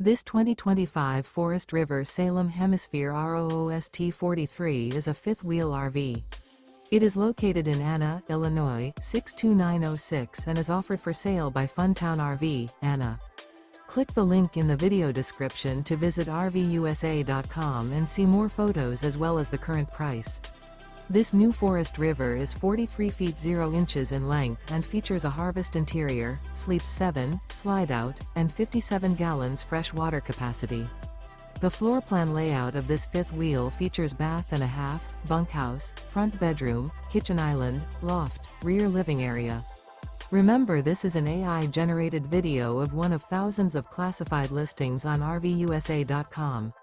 This 2025 Forest River Salem Hemisphere ROOST 43 is a fifth-wheel RV. It is located in Anna, Illinois, 62906 and is offered for sale by Funtown RV, Anna. Click the link in the video description to visit RVUSA.com and see more photos as well as the current price. This new Forest River is 43 feet 0 inches in length and features a harvest interior, sleeps 7, slide-out, and 57 gallons fresh water capacity. The floor plan layout of this fifth wheel features bath and a half, bunkhouse, front bedroom, kitchen island, loft, rear living area. Remember, this is an AI-generated video of one of thousands of classified listings on RVUSA.com.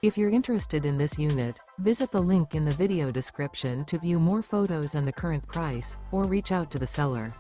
If you're interested in this unit, visit the link in the video description to view more photos and the current price, or reach out to the seller.